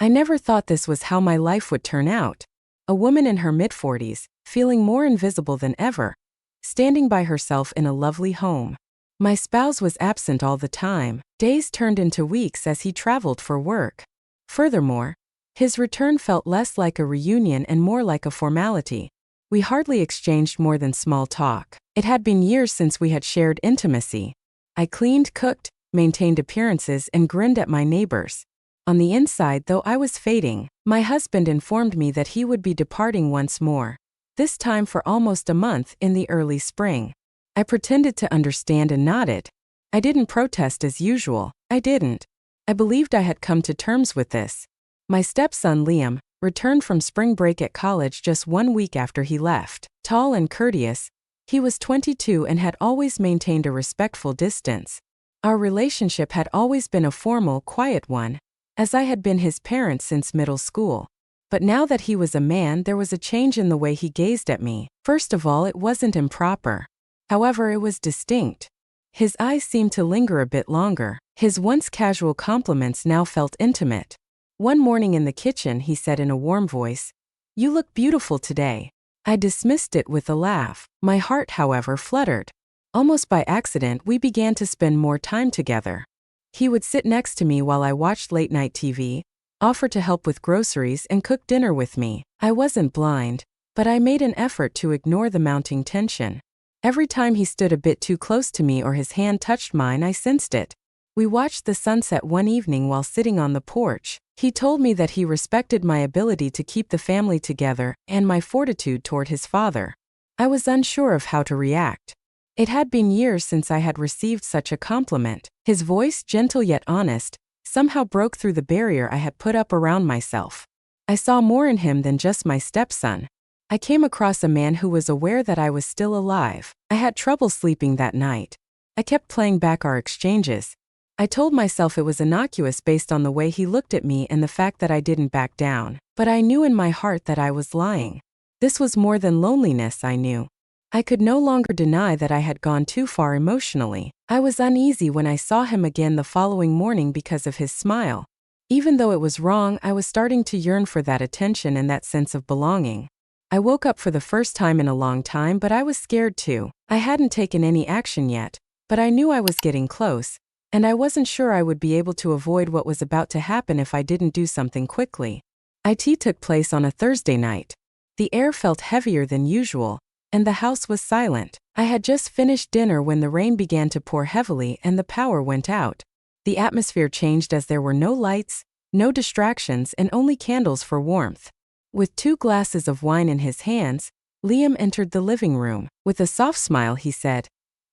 I never thought this was how my life would turn out. A woman in her mid-40s, feeling more invisible than ever, standing by herself in a lovely home. My spouse was absent all the time. Days turned into weeks as he traveled for work. Furthermore, his return felt less like a reunion and more like a formality. We hardly exchanged more than small talk. It had been years since we had shared intimacy. I cleaned, cooked, maintained appearances, and grinned at my neighbors. On the inside, though I was fading, my husband informed me that he would be departing once more, this time for almost a month in the early spring. I pretended to understand and nodded. I didn't protest as usual. I didn't. I believed I had come to terms with this. My stepson Liam returned from spring break at college just 1 week after he left. Tall and courteous, he was 22 and had always maintained a respectful distance. Our relationship had always been a formal, quiet one, as I had been his parent since middle school. But now that he was a man, there was a change in the way he gazed at me. First of all, it wasn't improper. However, it was distinct. His eyes seemed to linger a bit longer. His once casual compliments now felt intimate. One morning in the kitchen, he said in a warm voice, "You look beautiful today." I dismissed it with a laugh. My heart, however, fluttered. Almost by accident, we began to spend more time together. He would sit next to me while I watched late-night TV, offer to help with groceries, and cook dinner with me. I wasn't blind, but I made an effort to ignore the mounting tension. Every time he stood a bit too close to me or his hand touched mine, I sensed it. We watched the sunset one evening while sitting on the porch. He told me that he respected my ability to keep the family together and my fortitude toward his father. I was unsure of how to react. It had been years since I had received such a compliment. His voice, gentle yet honest, somehow broke through the barrier I had put up around myself. I saw more in him than just my stepson. I came across a man who was aware that I was still alive. I had trouble sleeping that night. I kept playing back our exchanges. I told myself it was innocuous based on the way he looked at me and the fact that I didn't back down. But I knew in my heart that I was lying. This was more than loneliness, I knew. I could no longer deny that I had gone too far emotionally. I was uneasy when I saw him again the following morning because of his smile. Even though it was wrong, I was starting to yearn for that attention and that sense of belonging. I woke up for the first time in a long time, but I was scared too. I hadn't taken any action yet, but I knew I was getting close, and I wasn't sure I would be able to avoid what was about to happen if I didn't do something quickly. IT took place on a Thursday night. The air felt heavier than usual, and the house was silent. I had just finished dinner when the rain began to pour heavily and the power went out. The atmosphere changed as there were no lights, no distractions, and only candles for warmth. With 2 glasses of wine in his hands, Liam entered the living room. With a soft smile, he said,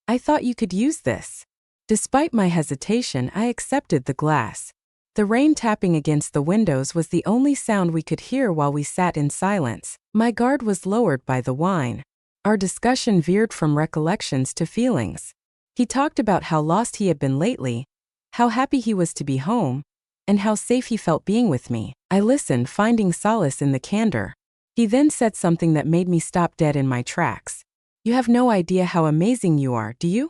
"I thought you could use this." Despite my hesitation, I accepted the glass. The rain tapping against the windows was the only sound we could hear while we sat in silence. My guard was lowered by the wine. Our discussion veered from recollections to feelings. He talked about how lost he had been lately, how happy he was to be home, and how safe he felt being with me. I listened, finding solace in the candor. He then said something that made me stop dead in my tracks. "You have no idea how amazing you are, do you?"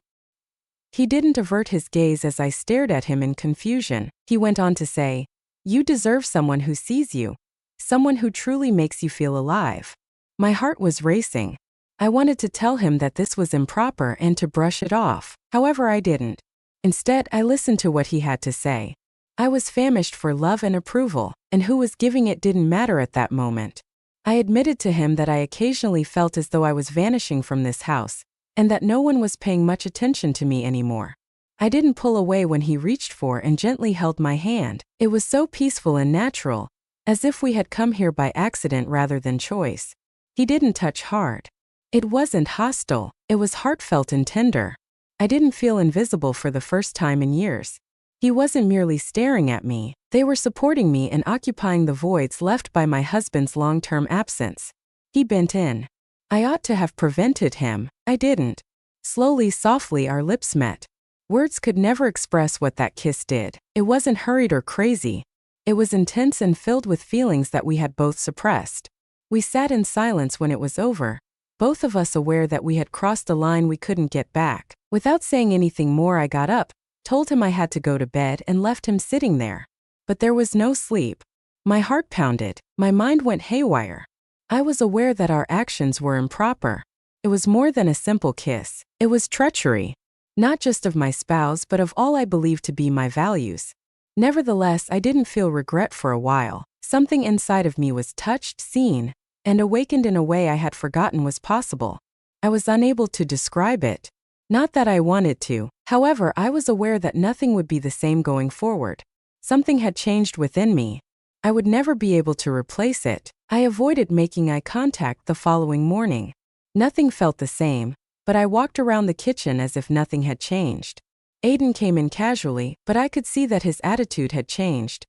He didn't avert his gaze as I stared at him in confusion. He went on to say, "You deserve someone who sees you, someone who truly makes you feel alive." My heart was racing. I wanted to tell him that this was improper and to brush it off. However, I didn't. Instead, I listened to what he had to say. I was famished for love and approval, and who was giving it didn't matter at that moment. I admitted to him that I occasionally felt as though I was vanishing from this house, and that no one was paying much attention to me anymore. I didn't pull away when he reached for and gently held my hand. It was so peaceful and natural, as if we had come here by accident rather than choice. He didn't touch hard. It wasn't hostile. It was heartfelt and tender. I didn't feel invisible for the first time in years. He wasn't merely staring at me. They were supporting me and occupying the voids left by my husband's long-term absence. He bent in. I ought to have prevented him. I didn't. Slowly, softly, our lips met. Words could never express what that kiss did. It wasn't hurried or crazy. It was intense and filled with feelings that we had both suppressed. We sat in silence when it was over, both of us aware that we had crossed a line we couldn't get back. Without saying anything more, I got up, told him I had to go to bed, and left him sitting there. But there was no sleep. My heart pounded, my mind went haywire. I was aware that our actions were improper. It was more than a simple kiss. It was treachery. Not just of my spouse but of all I believed to be my values. Nevertheless, I didn't feel regret for a while. Something inside of me was touched, seen, and awakened in a way I had forgotten was possible. I was unable to describe it. Not that I wanted to. However, I was aware that nothing would be the same going forward. Something had changed within me. I would never be able to replace it. I avoided making eye contact the following morning. Nothing felt the same, but I walked around the kitchen as if nothing had changed. Aiden came in casually, but I could see that his attitude had changed.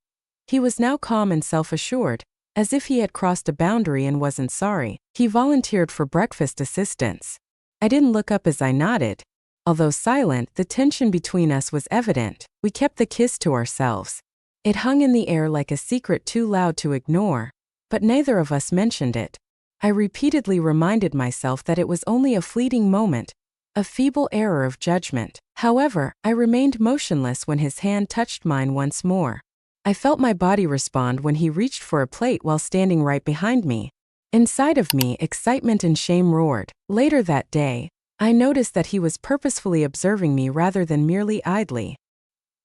He was now calm and self-assured, as if he had crossed a boundary and wasn't sorry. He volunteered for breakfast assistance. I didn't look up as I nodded. Although silent, the tension between us was evident. We kept the kiss to ourselves. It hung in the air like a secret too loud to ignore, but neither of us mentioned it. I repeatedly reminded myself that it was only a fleeting moment, a feeble error of judgment. However, I remained motionless when his hand touched mine once more. I felt my body respond when he reached for a plate while standing right behind me. Inside of me, excitement and shame roared. Later that day, I noticed that he was purposefully observing me rather than merely idly.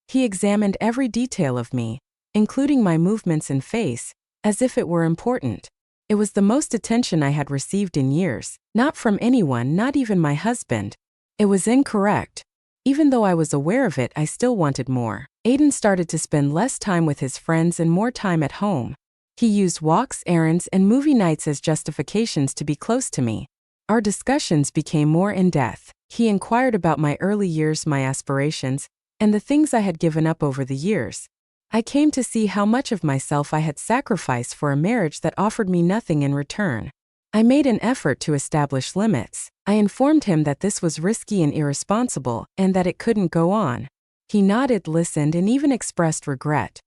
He examined every detail of me, including my movements and face, as if it were important. It was the most attention I had received in years, not from anyone, not even my husband. It was incorrect. Even though I was aware of it, I still wanted more. Aiden started to spend less time with his friends and more time at home. He used walks, errands, and movie nights as justifications to be close to me. Our discussions became more in-depth. He inquired about my early years, my aspirations, and the things I had given up over the years. I came to see how much of myself I had sacrificed for a marriage that offered me nothing in return. I made an effort to establish limits. I informed him that this was risky and irresponsible, and that it couldn't go on. He nodded, listened, and even expressed regret.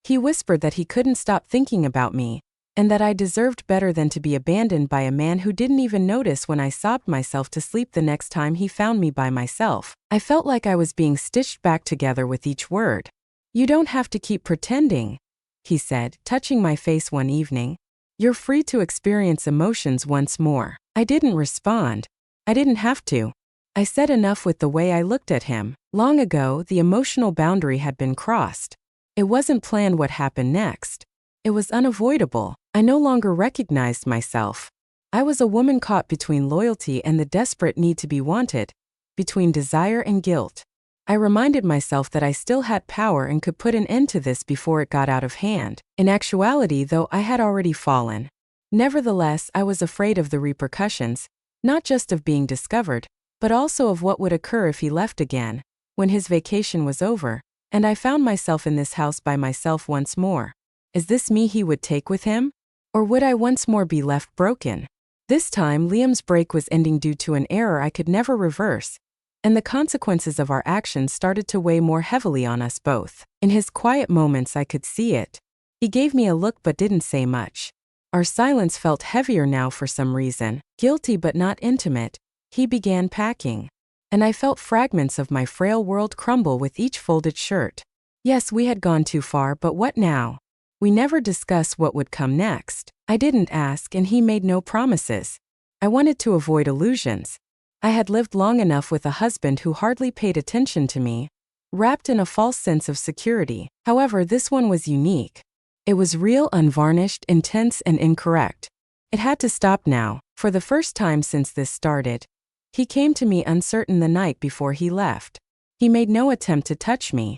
He whispered that he couldn't stop thinking about me, and that I deserved better than to be abandoned by a man who didn't even notice when I sobbed myself to sleep the next time he found me by myself. I felt like I was being stitched back together with each word. "You don't have to keep pretending," he said, touching my face one evening. "You're free to experience emotions once more." I didn't respond. I didn't have to. I said enough with the way I looked at him. Long ago, the emotional boundary had been crossed. It wasn't planned what happened next. It was unavoidable. I no longer recognized myself. I was a woman caught between loyalty and the desperate need to be wanted, between desire and guilt. I reminded myself that I still had power and could put an end to this before it got out of hand. In actuality, though, I had already fallen. Nevertheless, I was afraid of the repercussions, not just of being discovered, but also of what would occur if he left again, when his vacation was over, and I found myself in this house by myself once more. Is this me he would take with him? Or would I once more be left broken? This time, Liam's break was ending due to an error I could never reverse, and the consequences of our actions started to weigh more heavily on us both. In his quiet moments, I could see it. He gave me a look but didn't say much. Our silence felt heavier now for some reason. Guilty but not intimate, he began packing, and I felt fragments of my frail world crumble with each folded shirt. Yes, we had gone too far, but what now? We never discussed what would come next. I didn't ask, and he made no promises. I wanted to avoid illusions. I had lived long enough with a husband who hardly paid attention to me, wrapped in a false sense of security. However, this one was unique. It was real, unvarnished, intense, and incorrect. It had to stop now. For the first time since this started, he came to me uncertain the night before he left. He made no attempt to touch me.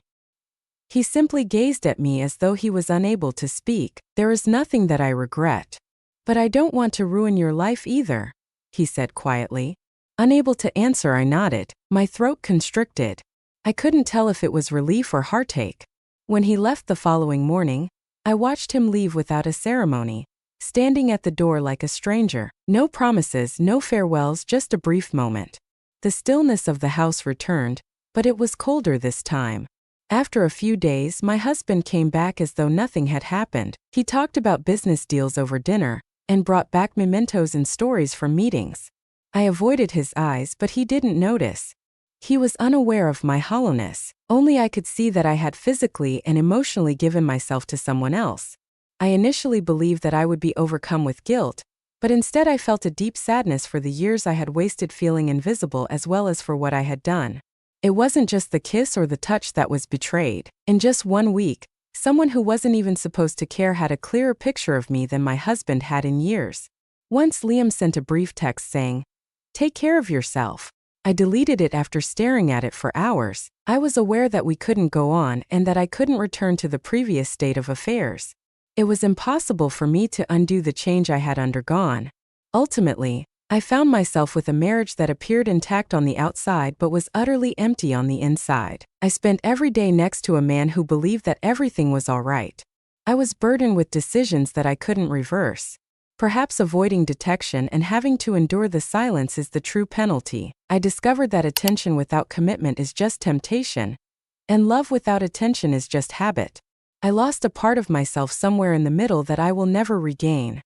He simply gazed at me as though he was unable to speak. "There is nothing that I regret. But I don't want to ruin your life either," he said quietly. Unable to answer, I nodded, my throat constricted. I couldn't tell if it was relief or heartache. When he left the following morning, I watched him leave without a ceremony, standing at the door like a stranger. No promises, no farewells, just a brief moment. The stillness of the house returned, but it was colder this time. After a few days, my husband came back as though nothing had happened. He talked about business deals over dinner, and brought back mementos and stories from meetings. I avoided his eyes, but he didn't notice. He was unaware of my hollowness. Only I could see that I had physically and emotionally given myself to someone else. I initially believed that I would be overcome with guilt, but instead I felt a deep sadness for the years I had wasted feeling invisible as well as for what I had done. It wasn't just the kiss or the touch that was betrayed. In just 1 week, someone who wasn't even supposed to care had a clearer picture of me than my husband had in years. Once Liam sent a brief text saying, "Take care of yourself." I deleted it after staring at it for hours. I was aware that we couldn't go on and that I couldn't return to the previous state of affairs. It was impossible for me to undo the change I had undergone. Ultimately, I found myself with a marriage that appeared intact on the outside but was utterly empty on the inside. I spent every day next to a man who believed that everything was all right. I was burdened with decisions that I couldn't reverse. Perhaps avoiding detection and having to endure the silence is the true penalty. I discovered that attention without commitment is just temptation, and love without attention is just habit. I lost a part of myself somewhere in the middle that I will never regain.